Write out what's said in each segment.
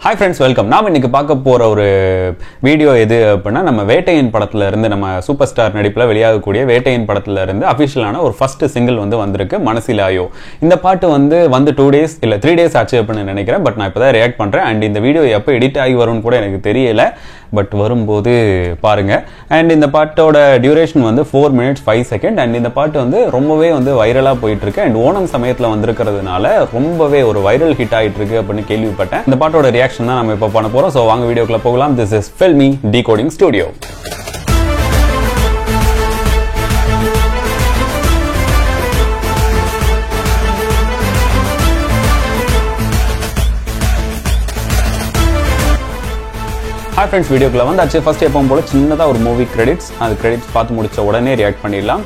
Hi friends, welcome. நாம் இன்னைக்கு பார்க்க போற ஒரு வீடியோ எது அப்படின்னா நம்ம வேட்டையின் படத்துல இருந்து நம்ம சூப்பர் ஸ்டார் நடிப்புல வெளியாகக்கூடிய வேட்டையின் படத்துல இருந்து அபிஷியலான ஒரு ஃபர்ஸ்ட் சிங்கிள் வந்து வந்திருக்கு மனசிலாயோ. இந்த பாட்டு வந்து 2 days இல்ல 3 days ஆச்சு அப்படின்னு நினைக்கிறேன். பட் நான் இப்பதான் ரியாக்ட் பண்றேன். அண்ட் இந்த வீடியோ எப்போ எடிட் ஆகி வரும்னு கூட எனக்கு தெரியல. பட் வரும்போது பாருங்க. அண்ட் இந்த பாட்டோட டியூரேஷன் வந்து 4 minutes 5 seconds. அண்ட் இந்த பாட்டு வந்து ரொம்பவே வந்து வைரலா போயிட்டு இருக்கு. அண்ட் ஓணம் சமயத்துல வந்திருக்கிறதுனால ரொம்பவே ஒரு வைரல் ஹிட் ஆயிட்டு இருக்கு அப்படின்னு கேள்விப்பட்டேன். இந்த பாட்டோட ரியாக்ஷன் தான் நம்ம இப்போ பண்ண போறோம். ஸோ வாங்க வீடியோக்குள்ள போகலாம். This is filmi decoding studio. Hi friends, வீடியோக்குள்ள வந்தாச்சு. ஃபர்ஸ்ட் எப்பவும் போல சின்னதாக ஒரு மூவி கிரெடிட்ஸ், அது கிரெடிட்ஸ் பார்த்து முடிச்ச உடனே ரியாக்ட் பண்ணிடலாம்.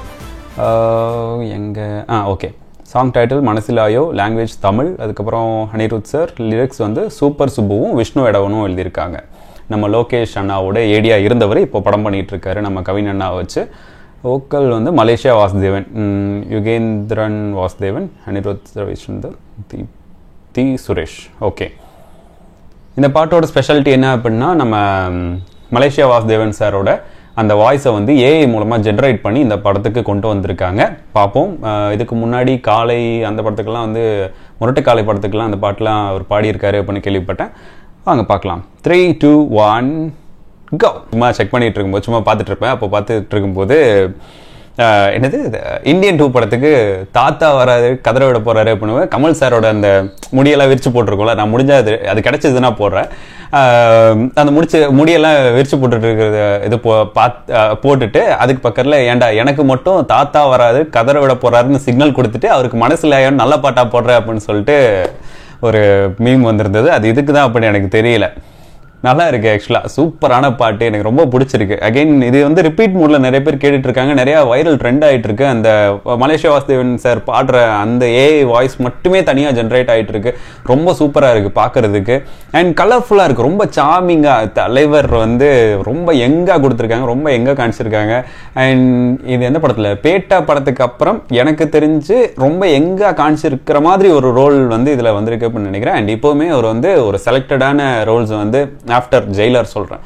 Okay. Song title Manasilaayo, language Tamil. அதுக்கப்புறம் அனிருத் சார், லிரிக்ஸ் வந்து சூப்பர் சுப்புவும் விஷ்ணு எடவனும் எழுதியிருக்காங்க. நம்ம லோகேஷ் அண்ணாவோட ஏடியா இருந்தவர் இப்போ படம் பண்ணிட்டு இருக்காரு நம்ம கவின் அண்ணா வச்சு. வோக்கல் வந்து மலேசியா வாசுதேவன், யுகேந்திரன் வாசுதேவன், அனிருத் ரவிச்சந்தர், தி சுரேஷ். ஓகே, இந்த பாட்டோட ஸ்பெஷாலிட்டி என்ன அப்படின்னா நம்ம மலேசியா வாசுதேவன் சாரோட அந்த வாய்ஸை வந்து ஏஐ மூலமாக ஜென்ரேட் பண்ணி இந்த படத்துக்கு கொண்டு வந்திருக்காங்க. பார்ப்போம். இதுக்கு முன்னாடி காலை அந்த படத்துக்கெல்லாம் வந்து முரட்டு காலை படத்துக்கெல்லாம் அந்த பாட்டெலாம் அவர் பாடியிருக்காரு அப்படின்னு கேள்விப்பட்டேன். வாங்க பார்க்கலாம். 3, 2, 1 கோ. சும்மா செக் பண்ணிட்டு இருக்கும்போது சும்மா பார்த்துட்டு இருப்பேன். அப்போ பார்த்துட்டு இருக்கும்போது என்னது இந்தியன் 2 படத்துக்கு தாத்தா வராது கதற விட போறாரு அப்படின்னு கமல் சாரோட அந்த முடியெல்லாம் விரிச்சு போட்டிருக்கோம்ல. நான் முடிஞ்சா அது கிடைச்சதுன்னா போடுறேன். அந்த முடியெல்லாம் விரிச்சு போட்டுட்டு இருக்கிறது இது போட்டுட்டு அதுக்கு பக்கத்துல ஏண்டா எனக்கு மட்டும் தாத்தா வராது கதற விட போறாருன்னு சிக்னல் கொடுத்துட்டு அவருக்கு மனசுல நல்ல பாட்டா போடுற அப்படின்னு சொல்லிட்டு ஒரு மீம் வந்திருந்தது. அது இதுக்கு தான் அப்படின்னு எனக்கு தெரியல. நல்லா இருக்கு. ஆக்சுவலாக சூப்பரான பாட்டு, எனக்கு ரொம்ப பிடிச்சிருக்கு. அகைன் இது வந்து ரிப்பீட் மூட்ல நிறைய பேர் கேட்டுட்டு இருக்காங்க. நிறைய வைரல் ட்ரெண்ட் ஆயிட்டு இருக்கு. அந்த மலேசியா வாசுதேவன் சார் பாடுற அந்த ஏஐ வாய்ஸ் மட்டுமே தனியாக ஜென்ரேட் ஆயிட்டு இருக்கு. ரொம்ப சூப்பராக இருக்கு பார்க்கறதுக்கு. அண்ட் கலர்ஃபுல்லாக இருக்கு. ரொம்ப சாமிங்கா தலைவர் வந்து ரொம்ப எங்கா கொடுத்துருக்காங்க, ரொம்ப எங்கா காமிச்சிருக்காங்க. அண்ட் இது எந்த படத்துல பேட்டா படத்துக்கு அப்புறம் எனக்கு தெரிஞ்சு ரொம்ப எங்கா காமிச்சிருக்கிற மாதிரி ஒரு ரோல் வந்து இதுல வந்திருக்கு அப்படின்னு நினைக்கிறேன். அண்ட் இப்போவுமே அவர் வந்து ஒரு செலக்டடான ரோல்ஸ் வந்து ஆஃப்டர் ஜெயிலர் சொல்கிறேன்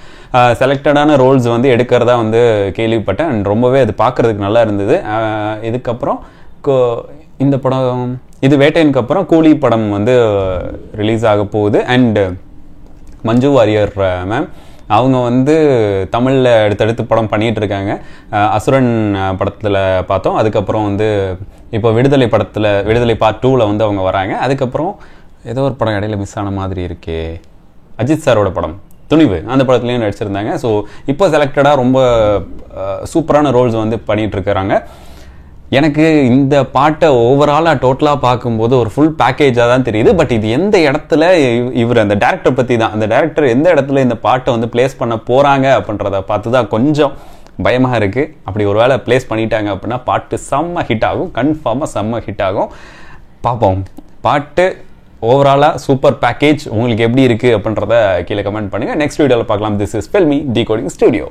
செலக்டடான ரோல்ஸ் வந்து எடுக்கிறதா வந்து கேள்விப்பட்டேன். அண்ட் ரொம்பவே அது பார்க்குறதுக்கு நல்லா இருந்தது. இதுக்கப்புறம் இந்த படம் இது வேட்டையனுக்கு அப்புறம் கூலி படம் வந்து ரிலீஸ் ஆக போகுது. அண்ட் மஞ்சு வாரியர் மேம் அவங்க வந்து தமிழில் அடுத்தடுத்து படம் பண்ணிகிட்டு இருக்காங்க. அசுரன் படத்தில் பார்த்தோம். அதுக்கப்புறம் வந்து இப்போ விடுதலை படத்தில் விடுதலை பார்ட் 2ல் வந்து அவங்க வராங்க. அதுக்கப்புறம் ஏதோ ஒரு படம் இடையில மிஸ் ஆன மாதிரி இருக்கே, அஜித் சாரோட படம் துணிவு, அந்த படத்துலையும் நடிச்சிருந்தாங்க. ஸோ இப்போ செலக்டடாக ரொம்ப சூப்பரான ரோல்ஸ் வந்து பண்ணிட்டு இருக்கிறாங்க. எனக்கு இந்த பாட்டை ஓவராலாக டோட்டலாக பார்க்கும்போது ஒரு ஃபுல் பேக்கேஜாக தான் தெரியுது. பட் இது எந்த இடத்துல இவர் அந்த டேரக்டர் பற்றி தான், அந்த டேரக்டர் எந்த இடத்துல இந்த பாட்டை வந்து பிளேஸ் பண்ண போகிறாங்க அப்படின்றத பார்த்து தான் கொஞ்சம் பயமாக இருக்குது. அப்படி ஒரு வேளை பிளேஸ் பண்ணிட்டாங்க அப்படின்னா பாட்டு செம்ம ஹிட் ஆகும், கன்ஃபார்மாக செம்ம ஹிட் ஆகும். பார்ப்போம். பாட்டு ஓவராலாக சூப்பர் பேக்கேஜ் உங்களுக்கு எப்படி இருக்குது அப்படின்றத கீழே கமெண்ட் பண்ணுங்கள். நெக்ஸ்ட் வீடியோவில் பார்க்கலாம். This is filmi decoding studio.